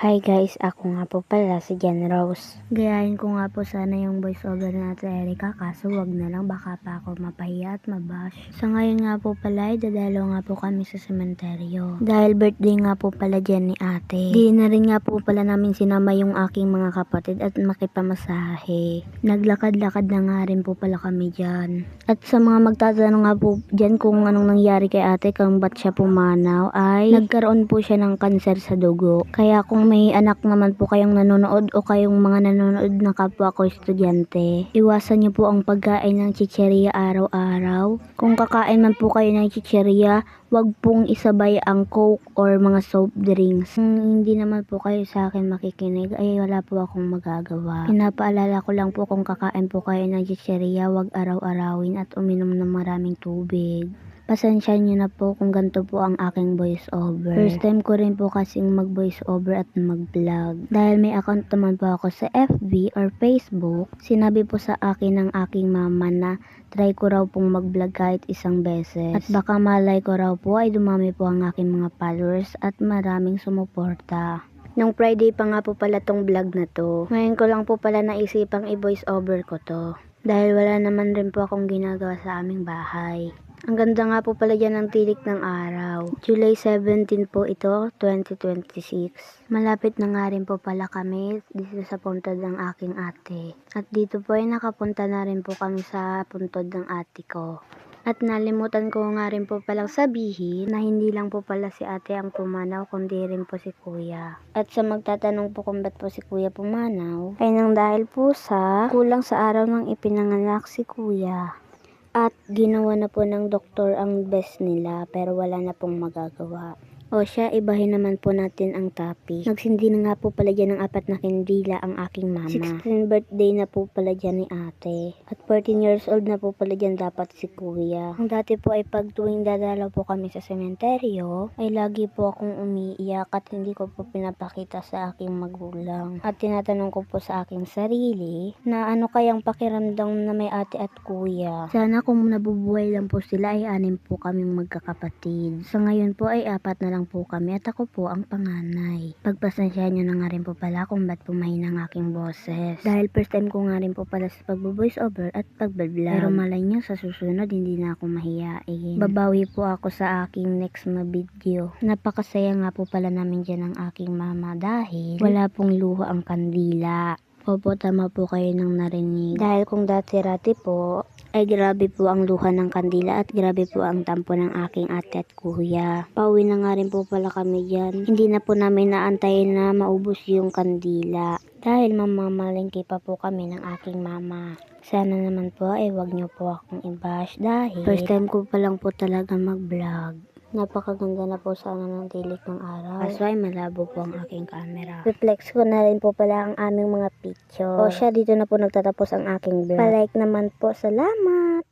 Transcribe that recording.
Hi guys, ako nga po pala si Jan Rose. Gayahin ko nga po sana yung voiceover na Ate Erica, kaso wag na lang, baka pa ako mapahiya at mabash. Sa ngayon nga po pala ay dadalo nga po kami sa sementeryo. Dahil birthday nga po pala dyan ni ate. Di na rin nga po pala namin sinama yung aking mga kapatid at makipamasahe. Naglakad-lakad na nga rin po pala kami dyan. At sa mga magtatanong nga po dyan kung anong nangyari kay ate, kung ba't siya pumanaw, ay nagkaroon po siya ng kanser sa dugo. Kaya kung may anak naman po kayong nanonood o kayong mga nanonood na kapwa ko estudyante, iwasan niyo po ang pagkain ng chicheria araw-araw. Kung kakain man po kayo ng chicheria, wag pong isabay ang Coke or mga soft drinks. Kung hindi naman po kayo sa akin makikinig, ay wala po akong magagawa. Pinapaalala ko lang po, kung kakain po kayo ng chicheria, wag araw-arawin at uminom ng maraming tubig. Pasensya nyo na po kung ganito po ang aking voice over. First time ko rin po kasing mag voice over at mag vlog. Dahil may account naman po ako sa FB or Facebook, sinabi po sa akin ng aking mama na try ko raw pong mag vlog kahit isang beses. At baka malay ko raw po ay dumami po ang aking mga followers at maraming sumuporta. Nung Friday pa nga po pala tong vlog na to. Ngayon ko lang po pala naisipang i-voice over ko to. Dahil wala naman rin po akong ginagawa sa aming bahay. Ang ganda nga po pala dyan ng tilik ng araw. July 17 po ito, 2026. Malapit na nga rin po pala kami dito sa puntod ng aking ate. At dito po ay nakapunta na rin po kami sa puntod ng ate ko. At nalimutan ko nga rin po palang sabihin na hindi lang po pala si ate ang pumanaw, kundi rin po si kuya. At sa magtatanong po kung ba't po si kuya pumanaw, ay nang dahil po sa kulang sa araw ng ipinanganak si kuya. At ginawa na po ng doktor ang best nila, pero wala na pong magagawa. O siya, ibahin naman po natin ang topic. Nagsindi na nga po pala dyan ng 4 na kandila ang aking mama. 16th birthday na po pala dyan ni ate. At 14 years old na po pala dyan dapat si kuya. Ang dati po ay pag tuwing dadalaw po kami sa sementeryo, ay lagi po akong umiiyak at hindi ko po pinapakita sa aking magulang. At tinatanong ko po sa aking sarili na ano kayang pakiramdam na may ate at kuya. Sana kung nabubuhay lang po sila ay 6 po kaming magkakapatid. Sa ngayon po ay 4 na lang po kami at ako po ang panganay. Pagpasensyahan nyo na nga rin po pala kung ba't pumahina ang aking boses. Dahil first time ko nga rin po pala sa pag-voice over at pag-vlog. Pero malay nyo, sa susunod hindi na ako mahiyain. Babawi po ako sa aking next na video. Napakasaya nga po pala namin dyan ng aking mama dahil wala pong luha ang kandila. Opo, tama po kayo nang narinig. Dahil kung dati-rati po, ay grabe po ang luha ng kandila at grabe po ang tampo ng aking ate at kuya. Pauwi na nga rin po pala kami dyan. Hindi na po namin naantayin na maubos yung kandila. Dahil mamamalengke pa po kami ng aking mama. Sana naman po ay wag nyo po akong i-bash dahil first time ko pa lang po talaga mag-vlog. Napakaganda na po sana ng tilik ng araw. Kaso ay malabo po ang aking camera. Reflex ko na rin po pala ang aming mga picture. O siya, dito na po nagtatapos ang aking vlog. Pa-like naman po. Salamat!